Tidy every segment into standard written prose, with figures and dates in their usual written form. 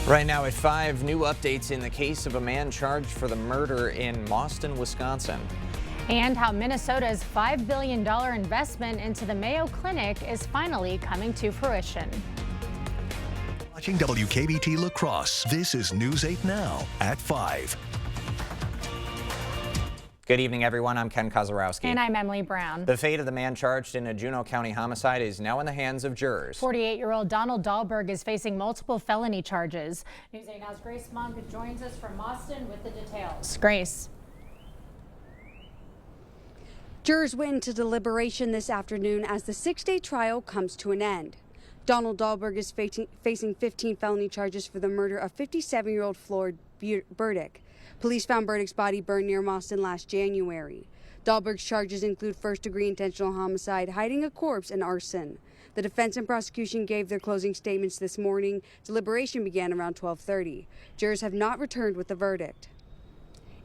Right now at 5, new updates in the case of a man charged for the murder in Mauston, Wisconsin. And how Minnesota's $5 billion investment into the Mayo Clinic is finally coming to fruition. Watching WKBT La Crosse, this is News 8 Now at 5. Good evening, everyone. I'm Ken Kozarowski. And I'm Emily Brown. The fate of the man charged in a Juneau County homicide is now in the hands of jurors. 48-year-old Donald Dahlberg is facing multiple felony charges. News 8 Now's Grace Monk joins us from Mauston with the details. Grace. Jurors went into deliberation this afternoon as the 6-day trial comes to an end. Donald Dahlberg is facing 15 felony charges for the murder of 57-year-old Floyd Burdick. Police found Burdick's body burned near Mauston last January. Dahlberg's charges include first-degree intentional homicide, hiding a corpse, and arson. The defense and prosecution gave their closing statements this morning. Deliberation began around 12:30. Jurors have not returned with the verdict.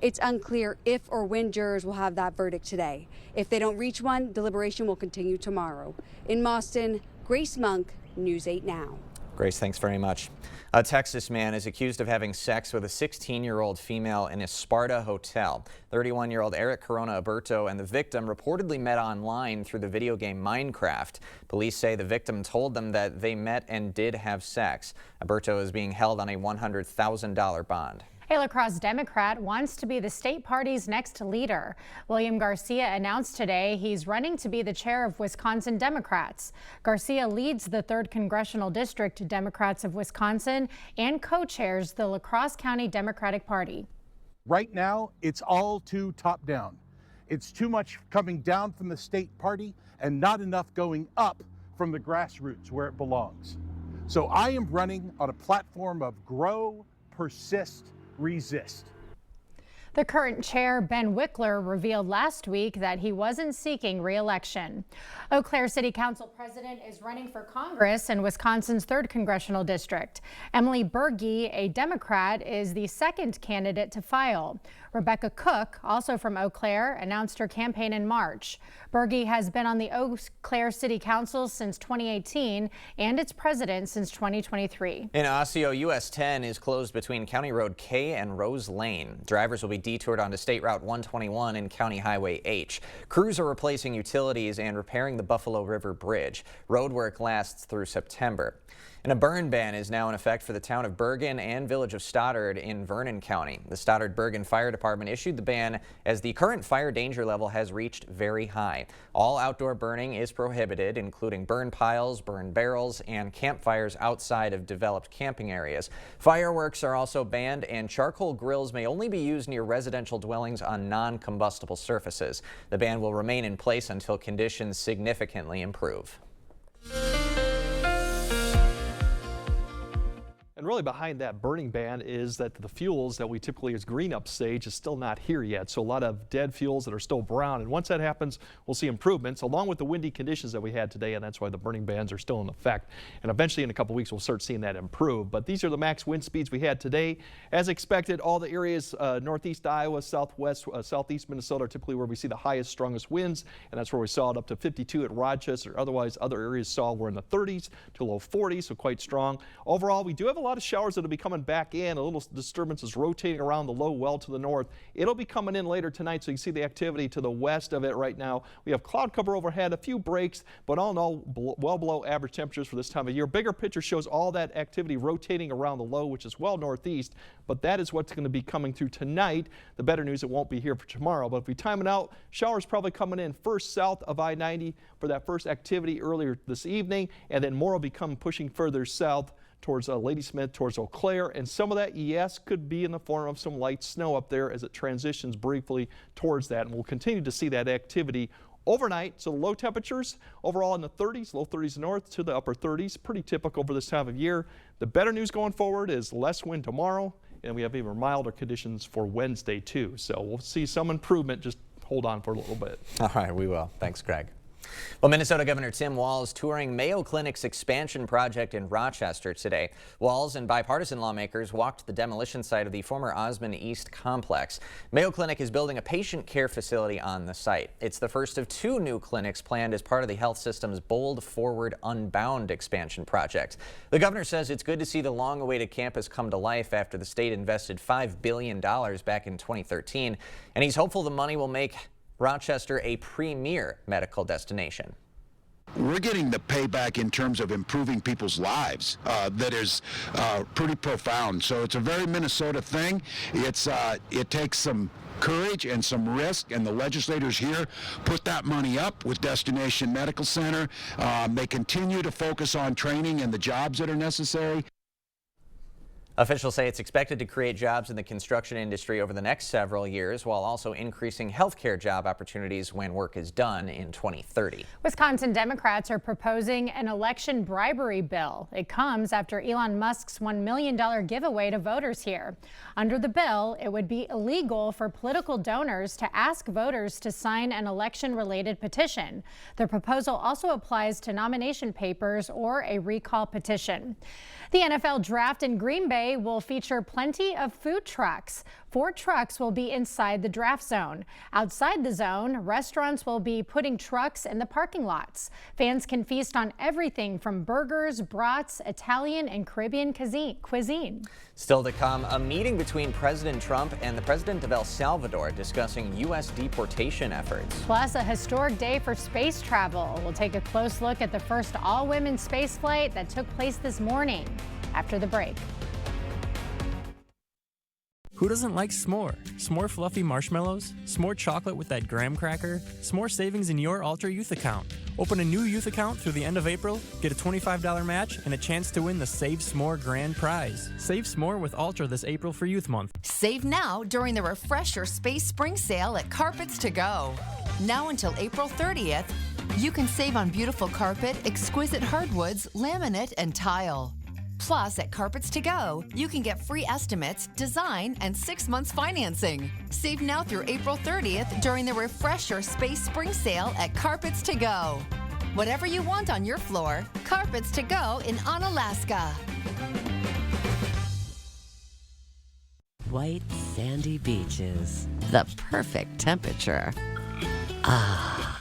It's unclear if or when jurors will have that verdict today. If they don't reach one, deliberation will continue tomorrow. In Mauston, Grace Monk, News 8 Now. Grace, thanks very much. A Texas man is accused of having sex with a 16-year-old female in a Sparta hotel. 31-year-old Eric Corona Aberto and the victim reportedly met online through the video game Minecraft. Police say the victim told them that they met and did have sex. Aberto is being held on a $100,000 bond. A La Crosse Democrat wants to be the state party's next leader. William Garcia announced today he's running to be the chair of Wisconsin Democrats. Garcia leads the 3rd Congressional District Democrats of Wisconsin and co-chairs the La Crosse County Democratic Party. Right now, it's all too top down. It's too much coming down from the state party and not enough going up from the grassroots where it belongs. So I am running on a platform of grow, persist, resist. The current chair, Ben Wickler, revealed last week that he wasn't seeking re-election. Eau Claire City Council President is running for Congress in Wisconsin's 3rd Congressional District. Emily Berge, a Democrat, is the 2nd candidate to file. Rebecca Cook, also from Eau Claire, announced her campaign in March. Berge has been on the Eau Claire City Council since 2018 and its president since 2023. In Osseo, US 10 is closed between County Road K and Rose Lane. Drivers will be detoured onto State Route 121 and County Highway H. Crews are replacing utilities and repairing the Buffalo River Bridge. Road work lasts through September. And a burn ban is now in effect for the town of Bergen and village of Stoddard in Vernon County. The Stoddard-Bergen Fire Department issued the ban as the current fire danger level has reached very high. All outdoor burning is prohibited, including burn piles, burn barrels, and campfires outside of developed camping areas. Fireworks are also banned, and charcoal grills may only be used near residential dwellings on non-combustible surfaces. The ban will remain in place until conditions significantly improve. And really behind that burning ban is that the fuels that we typically as green up stage is still not here yet. So a lot of dead fuels that are still brown. And once that happens, we'll see improvements along with the windy conditions that we had today. And that's why the burning bans are still in effect. And eventually in a couple weeks, we'll start seeing that improve. But these are the max wind speeds we had today. As expected, all the areas northeast Iowa, southwest, southeast Minnesota are typically where we see the highest, strongest winds. And that's where we saw it up to 52 at Rochester. Otherwise, other areas saw we're in the 30s to low 40s, so quite strong. Overall, we do have a lot of showers that will be coming back in. A little disturbances rotating around the low well to the north. It'll be coming in later tonight, so you can see the activity to the west of it right now. We have cloud cover overhead, a few breaks, but all in all, well below average temperatures for this time of year. Bigger picture shows all that activity rotating around the low, which is well northeast, but that is what's going to be coming through tonight. The better news, it won't be here for tomorrow, but if we time it out, showers probably coming in first south of I-90 for that first activity earlier this evening, and then more will become pushing further south towards Ladysmith, towards Eau Claire, and some of that, yes, could be in the form of some light snow up there as it transitions briefly towards that, and we'll continue to see that activity overnight. So low temperatures overall in the 30s, low 30s north to the upper 30s, pretty typical for this time of year. The better news going forward is less wind tomorrow, and we have even milder conditions for Wednesday too. So we'll see some improvement. Just hold on for a little bit. All right, we will. Thanks, Greg. Well, Minnesota Governor Tim Walz touring Mayo Clinic's expansion project in Rochester today. Walz and bipartisan lawmakers walked the demolition site of the former Osmond East complex. Mayo Clinic is building a patient care facility on the site. It's the first of 2 new clinics planned as part of the health system's Bold Forward Unbound expansion project. The governor says it's good to see the long-awaited campus come to life after the state invested $5 billion back in 2013, and he's hopeful the money will make Rochester a premier medical destination. We're getting the payback in terms of improving people's lives that is pretty profound. So it's a very Minnesota thing. It takes some courage and some risk, and the legislators here put that money up with Destination Medical Center. They continue to focus on training and the jobs that are necessary. Officials say it's expected to create jobs in the construction industry over the next several years, while also increasing healthcare job opportunities when work is done in 2030. Wisconsin Democrats are proposing an election bribery bill. It comes after Elon Musk's $1 million giveaway to voters here. Under the bill, it would be illegal for political donors to ask voters to sign an election-related petition. The proposal also applies to nomination papers or a recall petition. The NFL draft in Green Bay will feature plenty of food trucks. 4 trucks will be inside the draft zone. Outside the zone, restaurants will be putting trucks in the parking lots. Fans can feast on everything from burgers, brats, Italian and Caribbean cuisine. Still to come, a meeting between President Trump and the President of El Salvador discussing U.S. deportation efforts. Plus, a historic day for space travel. We'll take a close look at the first all-women space flight that took place this morning. After the break. Who doesn't like s'more? S'more fluffy marshmallows? S'more chocolate with that graham cracker? S'more savings in your Ultra Youth account. Open a new youth account through the end of April, get a $25 match, and a chance to win the Save S'more grand prize. Save s'more with Ultra this April for Youth Month. Save now during the Refresher Space Spring Sale at Carpets to Go. Now until April 30th, you can save on beautiful carpet, exquisite hardwoods, laminate, and tile. Plus, at Carpets to Go, you can get free estimates, design, and 6 months financing. Save now through April 30th during the Refresher Space Spring Sale at Carpets to Go. Whatever you want on your floor, Carpets to Go in Onalaska. White sandy beaches, the perfect temperature. Ah.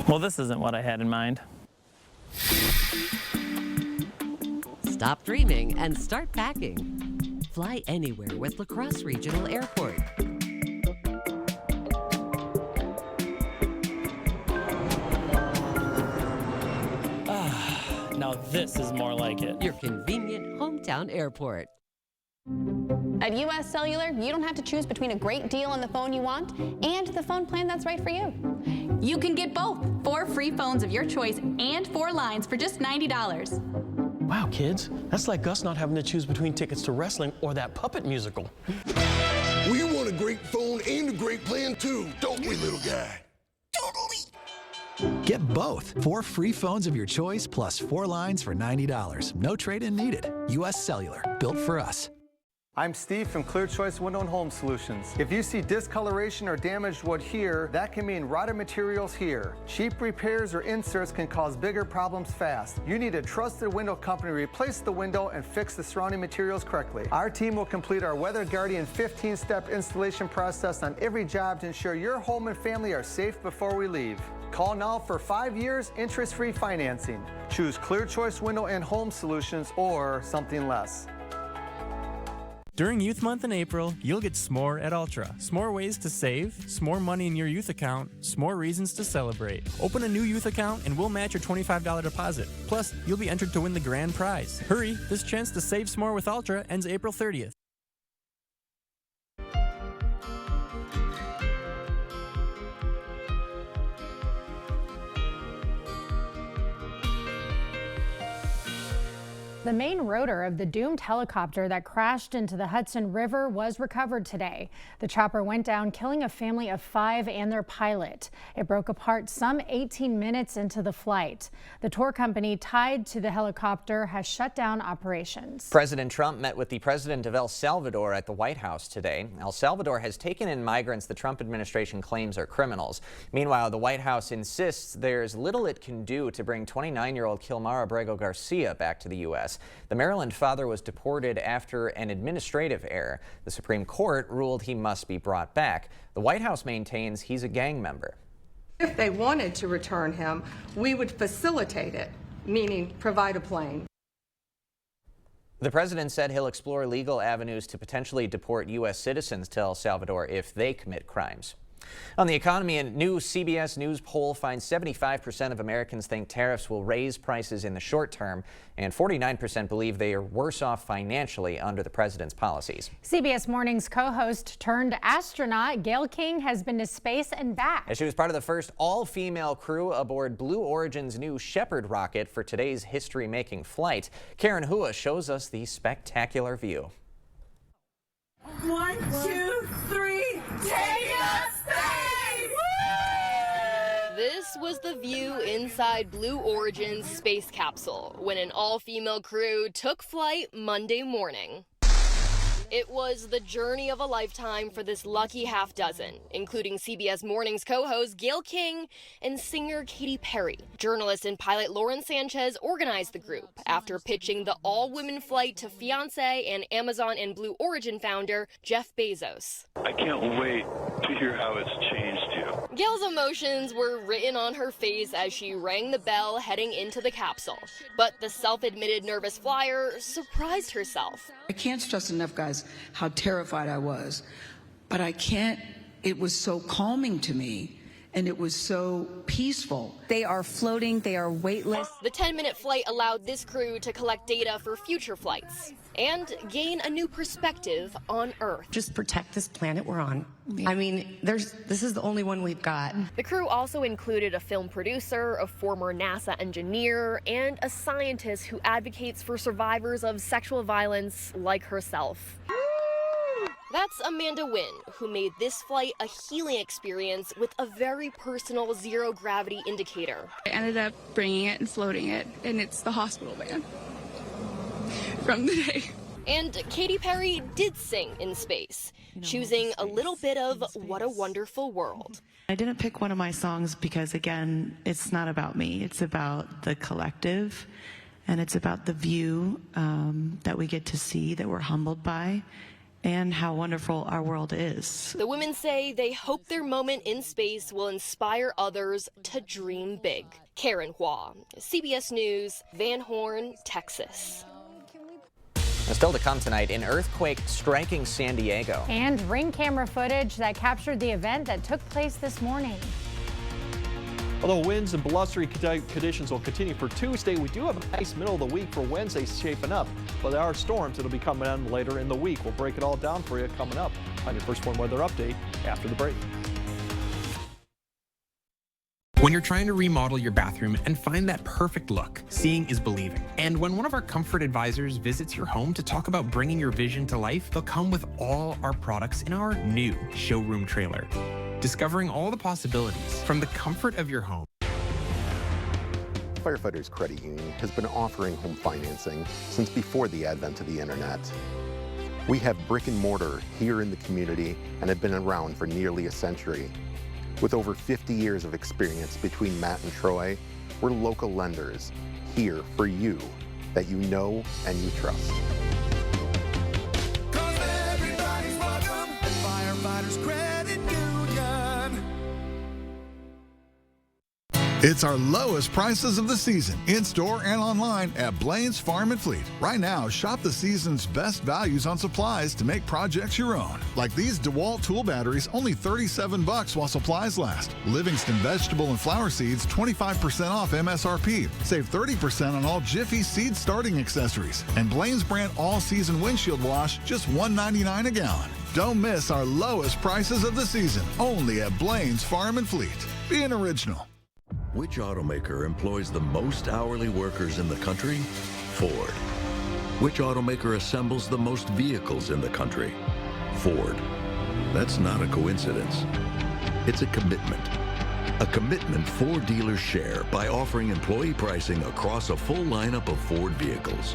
Well, this isn't what I had in mind. Stop dreaming and start packing. Fly anywhere with La Crosse Regional Airport. Now this is more like it. Your convenient hometown airport. At US Cellular, you don't have to choose between a great deal on the phone you want and the phone plan that's right for you. You can get both. 4 free phones of your choice and 4 lines for just $90. Wow, kids, that's like us not having to choose between tickets to wrestling or that puppet musical. We want a great phone and a great plan too, don't we, little guy? Totally. Get both. 4 free phones of your choice plus 4 lines for $90. No trade-in needed. US Cellular, built for us. I'm Steve from Clear Choice Window and Home Solutions. If you see discoloration or damaged wood here, that can mean rotted materials here. Cheap repairs or inserts can cause bigger problems fast. You need a trusted window company to replace the window and fix the surrounding materials correctly. Our team will complete our Weather Guardian 15-step installation process on every job to ensure your home and family are safe before we leave. Call now for 5 years interest-free financing. Choose Clear Choice Window and Home Solutions or something less. During Youth Month in April, you'll get s'more at Ultra. S'more ways to save, s'more money in your youth account, s'more reasons to celebrate. Open a new youth account and we'll match your $25 deposit. Plus, you'll be entered to win the grand prize. Hurry, this chance to save s'more with Ultra ends April 30th. The main rotor of the doomed helicopter that crashed into the Hudson River was recovered today. The chopper went down, killing a family of 5 and their pilot. It broke apart some 18 minutes into the flight. The tour company tied to the helicopter has shut down operations. President Trump met with the president of El Salvador at the White House today. El Salvador has taken in migrants the Trump administration claims are criminals. Meanwhile, the White House insists there's little it can do to bring 29-year-old Kilmar Abrego Garcia back to the U.S. The Maryland father was deported after an administrative error. The Supreme Court ruled he must be brought back. The White House maintains he's a gang member. If they wanted to return him, we would facilitate it, meaning provide a plane. The president said he'll explore legal avenues to potentially deport U.S. citizens to El Salvador if they commit crimes. On the economy, a new CBS News poll finds 75% of Americans think tariffs will raise prices in the short term, and 49% believe they are worse off financially under the president's policies. CBS Mornings co-host turned astronaut Gayle King has been to space and back. As she was part of the first all-female crew aboard Blue Origin's new Shepard rocket for today's history-making flight. Karen Hua shows us the spectacular view. 1, 2, 3, take us! This was the view inside Blue Origin's space capsule when an all-female crew took flight Monday morning. It was the journey of a lifetime for this lucky half dozen, including CBS Mornings co-host Gayle King and singer Katy Perry. Journalist and pilot Lauren Sanchez organized the group after pitching the all-women flight to fiancé and Amazon and Blue Origin founder Jeff Bezos. I can't wait to hear how it's changed you. Gayle's emotions were written on her face as she rang the bell heading into the capsule. But the self-admitted nervous flyer surprised herself. I can't stress enough, guys, how terrified I was. But it was so calming to me, and it was so peaceful. They are floating, they are weightless. The 10-minute flight allowed this crew to collect data for future flights and gain a new perspective on Earth. Just protect this planet we're on. I mean, this is the only one we've got. The crew also included a film producer, a former NASA engineer, and a scientist who advocates for survivors of sexual violence like herself. That's Amanda Wynn, who made this flight a healing experience with a very personal zero-gravity indicator. I ended up bringing it and floating it, and it's the hospital band from the day. And Katy Perry did sing in space, choosing a little bit of What a Wonderful World. I didn't pick one of my songs because, again, it's not about me. It's about the collective, and it's about the view that we get to see, that we're humbled by, and how wonderful our world is. The women say they hope their moment in space will inspire others to dream big. Karen Hua, CBS News, Van Horn, Texas. Still to come tonight, an earthquake striking San Diego. And ring camera footage that captured the event that took place this morning. Although winds and blustery conditions will continue for Tuesday, we do have a nice middle of the week for Wednesday shaping up. But there are storms that'll be coming in later in the week. We'll break it all down for you coming up on your First One weather update after the break. When you're trying to remodel your bathroom and find that perfect look, seeing is believing. And when one of our comfort advisors visits your home to talk about bringing your vision to life, they'll come with all our products in our new showroom trailer, discovering all the possibilities from the comfort of your home. Firefighters Credit Union has been offering home financing since before the advent of the internet. We have brick and mortar here in the community and have been around for nearly a century. With over 50 years of experience between Matt and Troy, we're local lenders here for you that you know and you trust. Everybody's welcome at Firefighters Credit Union. It's our lowest prices of the season, in-store and online at Blaine's Farm and Fleet. Right now, shop the season's best values on supplies to make projects your own. Like these DeWalt tool batteries, only $37 while supplies last. Livingston vegetable and flower seeds, 25% off MSRP. Save 30% on all Jiffy seed starting accessories. And Blaine's brand all-season windshield wash, just $1.99 a gallon. Don't miss our lowest prices of the season, only at Blaine's Farm and Fleet. Be an original. Which automaker employs the most hourly workers in the country? Ford. Which automaker assembles the most vehicles in the country? Ford. That's not a coincidence. It's a commitment. A commitment Ford dealers share by offering employee pricing across a full lineup of Ford vehicles.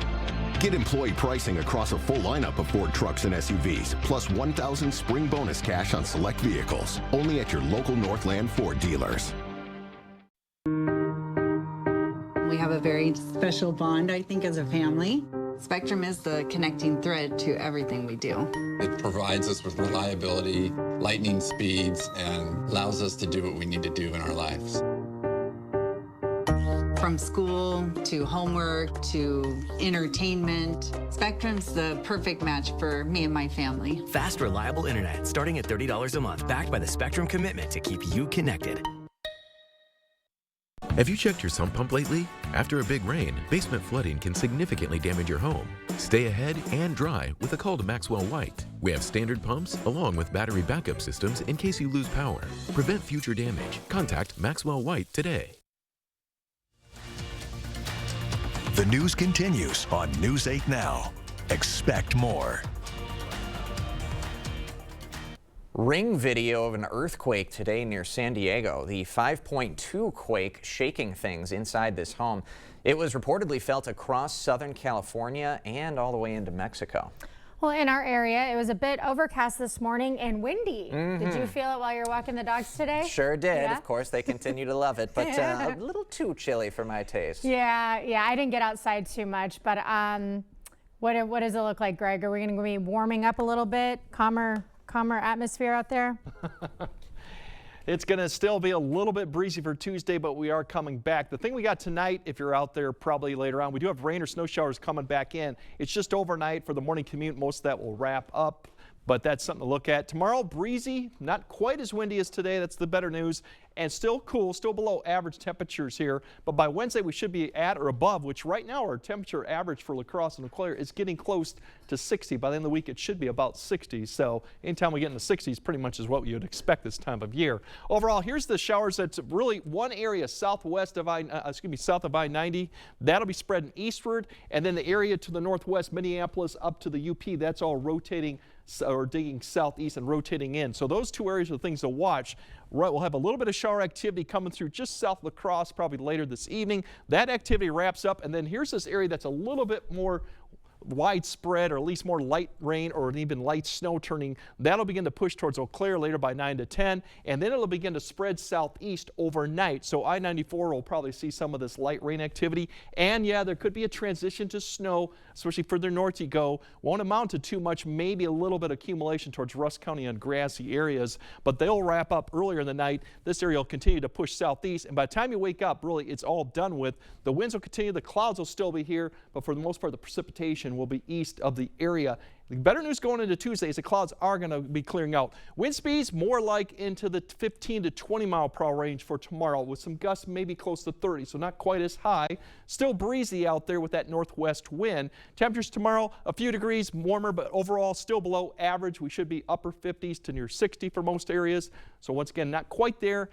Get employee pricing across a full lineup of Ford trucks and SUVs, plus $1,000 spring bonus cash on select vehicles. Only at your local Northland Ford dealers. We have a very special bond, I think, as a family. Spectrum is the connecting thread to everything we do. It provides us with reliability, lightning speeds, and allows us to do what we need to do in our lives. From school to homework to entertainment, Spectrum's the perfect match for me and my family. Fast, reliable internet starting at $30 a month, backed by the Spectrum commitment to keep you connected. Have you checked your sump pump lately? After a big rain, basement flooding can significantly damage your home. Stay ahead and dry with a call to Maxwell White. We have standard pumps along with battery backup systems in case you lose power. Prevent future damage. Contact Maxwell White today. The news continues on News 8 Now. Expect more. Ring video of an earthquake today near San Diego. The 5.2 quake shaking things inside this home. It was reportedly felt across Southern California and all the way into Mexico. Well, in our area, it was a bit overcast this morning and windy. Did you feel it while you were walking the dogs today? Sure did. Yeah? Of course, they continue to love it, but a little too chilly for my taste. Yeah, I didn't get outside too much, but what does it look like, Greg? Are we going to be warming up a little bit? Calmer atmosphere out there? It's going to still be a little bit breezy for Tuesday, but we are coming back. The thing we got tonight, if you're out there probably later on, we do have rain or snow showers coming back in. It's just overnight for the morning commute. Most of that will wrap up, but that's something to look at. Tomorrow, breezy, not quite as windy as today. That's the better news. And still cool, still below average temperatures here. But by Wednesday, we should be at or above, which right now our temperature average for La Crosse and Eau Claire is getting close to 60. By the end of the week, it should be about 60. So anytime we get in the 60s, pretty much is what you would expect this time of year. Overall, here's the showers. That's really one area south of I-90. That'll be spreading eastward. And then the area to the northwest, Minneapolis up to the UP, that's all rotating or digging southeast and rotating in. So those two areas are the things to watch. Right, we'll have a little bit of shower activity coming through just south of La Crosse probably later this evening. That activity wraps up, and then here's this area that's a little bit more widespread, or at least more light rain or even light snow turning. That'll begin to push towards Eau Claire later by 9 to 10, and then it'll begin to spread southeast overnight. So I-94 will probably see some of this light rain activity, and yeah, there could be a transition to snow, especially further north you go. Won't amount to too much, maybe a little bit of accumulation towards Rusk County and grassy areas, but they'll wrap up earlier in the night. This area will continue to push southeast, and by the time you wake up, really, it's all done with. The winds will continue, the clouds will still be here, but for the most part, the precipitation will be east of the area. The better news going into Tuesday is the clouds are going to be clearing out. Wind speeds more like into the 15 to 20 mile per hour range for tomorrow, with some gusts maybe close to 30, so not quite as high. Still breezy out there with that northwest wind. Temperatures tomorrow a few degrees warmer, but overall still below average. We should be upper 50s to near 60 for most areas. So once again, not quite there.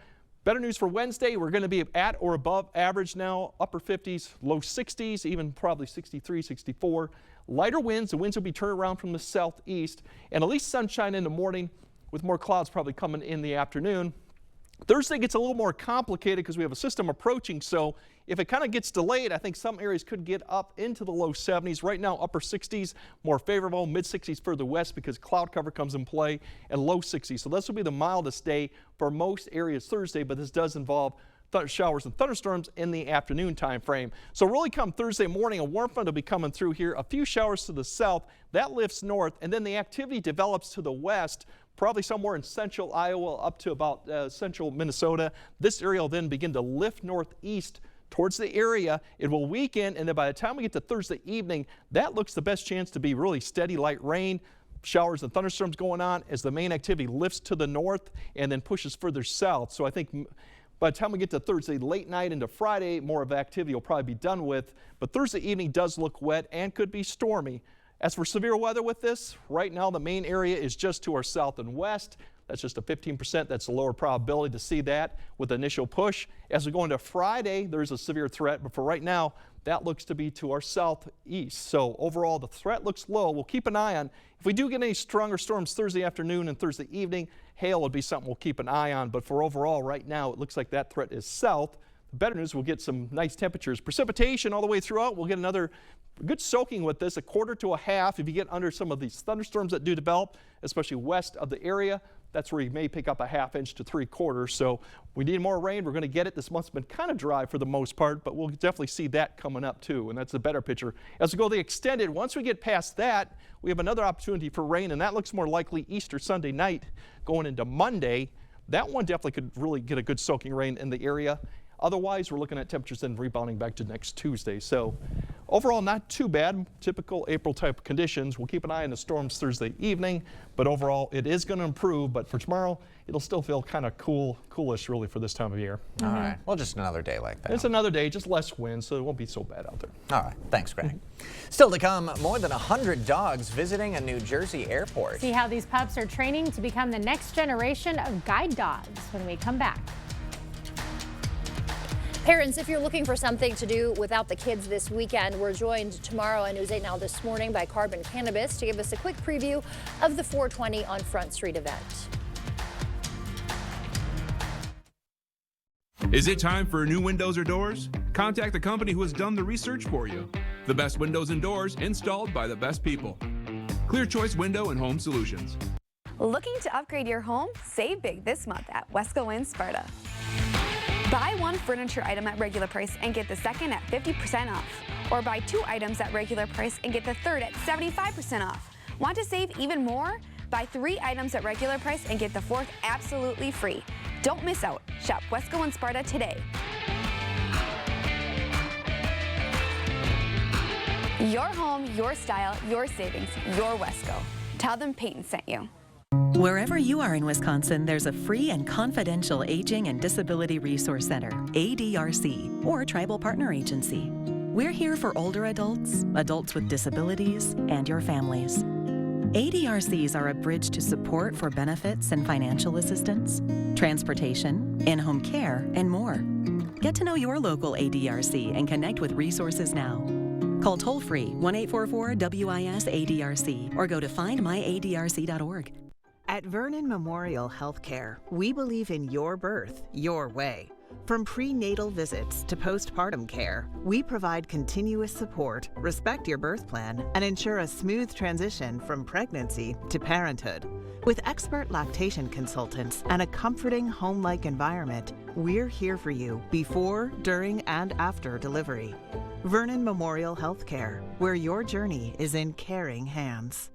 Better news for Wednesday, we're going to be at or above average now, upper 50s, low 60s, even probably 63, 64. Lighter winds, the winds will be turned around from the southeast, and at least sunshine in the morning with more clouds probably coming in the afternoon. Thursday gets a little more complicated because we have a system approaching, so if it kind of gets delayed, I think some areas could get up into the low 70s. Right now, upper 60s, more favorable, mid 60s further west because cloud cover comes in play, and low 60s. So this will be the mildest day for most areas Thursday, but this does involve showers and thunderstorms in the afternoon time frame. So really come Thursday morning, a warm front will be coming through here. A few showers to the south, that lifts north, and then the activity develops to the west, probably somewhere in central Iowa up to about central Minnesota. This area will then begin to lift northeast towards the area. It will weaken, and then by the time we get to Thursday evening, that looks the best chance to be really steady light rain. Showers and thunderstorms going on as the main activity lifts to the north and then pushes further south. So I think by the time we get to Thursday late night into Friday, more of activity will probably be done with. But Thursday evening does look wet and could be stormy. As for severe weather with this, right now the main area is just to our south and west. That's just a 15%. That's a lower probability to see that with the initial push. As we go into Friday, there's a severe threat, but for right now, that looks to be to our southeast. So overall, the threat looks low. We'll keep an eye on. If we do get any stronger storms Thursday afternoon and Thursday evening, hail would be something we'll keep an eye on. But for overall, right now, it looks like that threat is south. The better news, we'll get some nice temperatures. Precipitation all the way throughout. We'll get another good soaking with this, 1/4 to 1/2. If you get under some of these thunderstorms that do develop, especially west of the area, that's where you may pick up a 1/2 inch to 3/4. So we need more rain. We're going to get it. This month's been kind of dry for the most part, but we'll definitely see that coming up too, and that's a better picture. As we go the extended, once we get past that, we have another opportunity for rain, and that looks more likely Easter Sunday night going into Monday. That one definitely could really get a good soaking rain in the area. Otherwise, we're looking at temperatures then rebounding back to next Tuesday. So overall, not too bad. Typical April type conditions. We'll keep an eye on the storms Thursday evening, but overall, it is going to improve. But for tomorrow, it'll still feel kind of coolish really for this time of year. All right. Well, just another day like that. It's another day, just less wind, so it won't be so bad out there. All right. Thanks, Greg. Still to come, more than 100 dogs visiting a New Jersey airport. See how these pups are training to become the next generation of guide dogs when we come back. Parents, if you're looking for something to do without the kids this weekend, we're joined tomorrow on News 8 Now this morning by Carbon Cannabis to give us a quick preview of the 420 on Front Street event. Is it time for new windows or doors? Contact the company who has done the research for you. The best windows and doors installed by the best people. Clear Choice Window and Home Solutions. Looking to upgrade your home? Save big this month at Wesco in Sparta. Buy one furniture item at regular price and get the second at 50% off. Or buy 2 items at regular price and get the third at 75% off. Want to save even more? Buy 3 items at regular price and get the 4th absolutely free. Don't miss out. Shop Wesco in Sparta today. Your home, your style, your savings, your Wesco. Tell them Peyton sent you. Wherever you are in Wisconsin, there's a free and confidential Aging and Disability Resource Center, ADRC, or Tribal Partner Agency. We're here for older adults, adults with disabilities, and your families. ADRCs are a bridge to support for benefits and financial assistance, transportation, in-home care, and more. Get to know your local ADRC and connect with resources now. Call toll-free 1-844-WIS-ADRC or go to findmyadrc.org. At Vernon Memorial Healthcare, we believe in your birth, your way. From prenatal visits to postpartum care, we provide continuous support, respect your birth plan, and ensure a smooth transition from pregnancy to parenthood. With expert lactation consultants and a comforting home-like environment, we're here for you before, during, and after delivery. Vernon Memorial Healthcare, where your journey is in caring hands.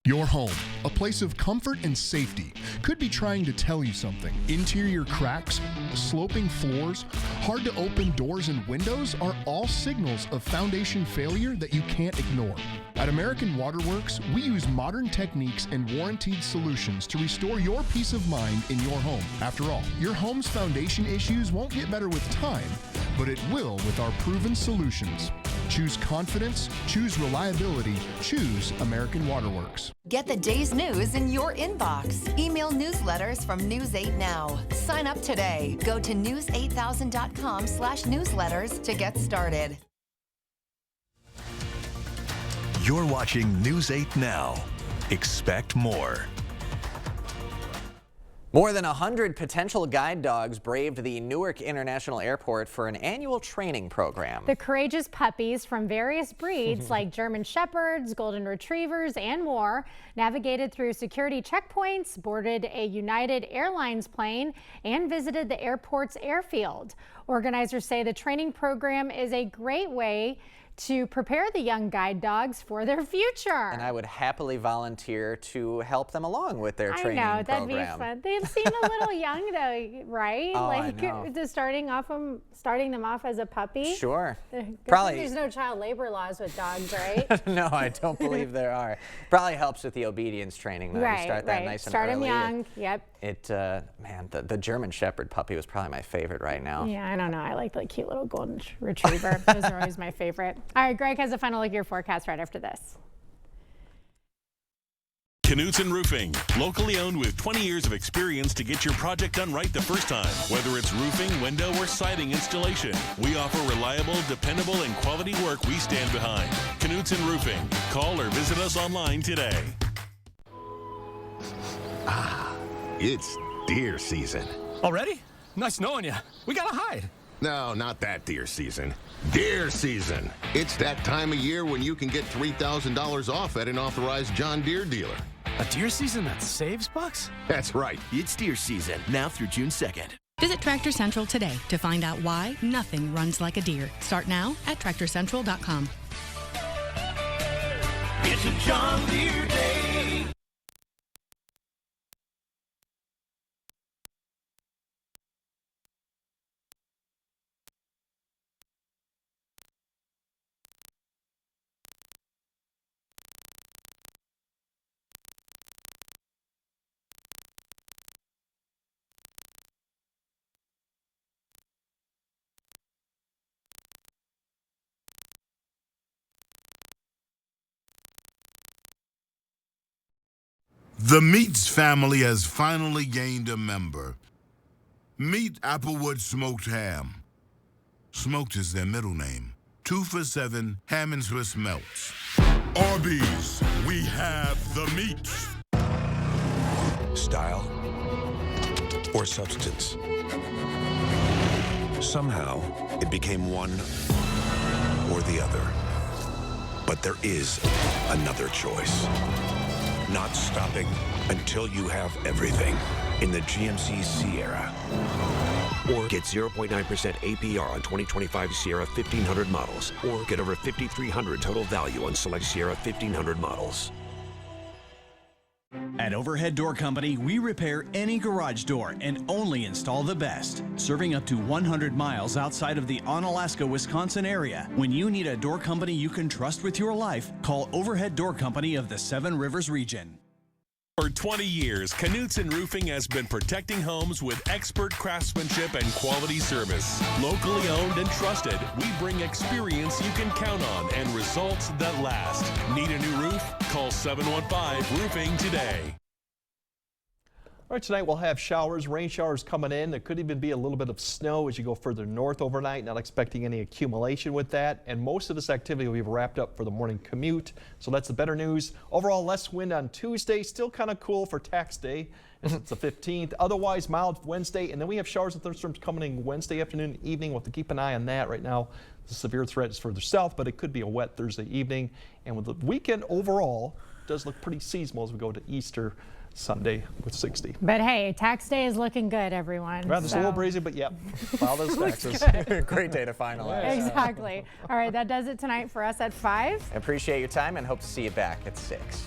Your home, a place of comfort and safety, could be trying to tell you something. Interior cracks, sloping floors, hard to open doors and windows are all signals of foundation failure that you can't ignore. At American Waterworks, we use modern techniques and warranted solutions to restore your peace of mind in your home. After all, your home's foundation issues won't get better with time, but it will with our proven solutions. Choose confidence, choose reliability, choose American Waterworks. Get the day's news in your inbox. Email newsletters from News 8 Now. Sign up today. Go to news8000.com/newsletters to get started. You're watching News 8 Now. Expect more. More than 100 potential guide dogs braved the Newark International Airport for an annual training program. The courageous puppies from various breeds like German Shepherds, Golden Retrievers, and more navigated through security checkpoints, boarded a United Airlines plane, and visited the airport's airfield. Organizers say the training program is a great way to prepare the young guide dogs for their future. And I would happily volunteer to help them along with their training program. I know, that'd be fun. They seem a little young though, right? Oh, like I know. Just starting them off as a puppy. Sure. Probably. There's no child labor laws with dogs, right? No, I don't believe there are. Probably helps with the obedience training though. Right, you start that nice and start early. them young. Yep. Man, the German Shepherd puppy was probably my favorite right now. Yeah, I don't know. I like the cute little Golden Retriever. Those are always my favorite. All right, Greg has a final look at your forecast right after this. Knutson Roofing, locally owned with 20 years of experience to get your project done right the first time. Whether it's roofing, window, or siding installation, we offer reliable, dependable, and quality work we stand behind. Knutson Roofing. Call or visit us online today. Ah, it's deer season. Already? Nice knowing you. We gotta hide. No, not that deer season. Deer season. It's that time of year when you can get $3,000 off at an authorized John Deere dealer. A deer season that saves bucks? That's right. It's deer season, now through June 2nd. Visit Tractor Central today to find out why nothing runs like a deer. Start now at TractorCentral.com. It's a John Deere day. The Meats family has finally gained a member. Meet Applewood Smoked Ham. Smoked is their middle name. 2 for $7 ham and Swiss melts. Arby's, we have the meats. Style or substance. Somehow, it became one or the other. But there is another choice. Not stopping until you have everything in the GMC Sierra. Or get 0.9% APR on 2025 Sierra 1500 models. Or get over $5,300 total value on select Sierra 1500 models. At Overhead Door Company, we repair any garage door and only install the best. Serving up to 100 miles outside of the Onalaska, Wisconsin area. When you need a door company you can trust with your life, call Overhead Door Company of the Seven Rivers region. For 20 years, Knutson Roofing has been protecting homes with expert craftsmanship and quality service. Locally owned and trusted, we bring experience you can count on and results that last. Need a new roof? Call 715-ROOFING today. All right, tonight we'll have showers, rain showers coming in. There could even be a little bit of snow as you go further north overnight. Not expecting any accumulation with that. And most of this activity will be wrapped up for the morning commute. So that's the better news. Overall, less wind on Tuesday. Still kind of cool for tax day, as it's the 15th. Otherwise, mild Wednesday. And then we have showers and thunderstorms coming in Wednesday afternoon and evening. We'll have to keep an eye on that. Right now, the severe threat is further south, but it could be a wet Thursday evening. And with the weekend overall, it does look pretty seasonal as we go to Easter Sunday with 60. But hey, tax day is looking good, everyone. Well, it's a little breezy, but yep, file those taxes. Great day to finalize. Exactly. All right, that does it tonight for us at 5. I appreciate your time and hope to see you back at 6.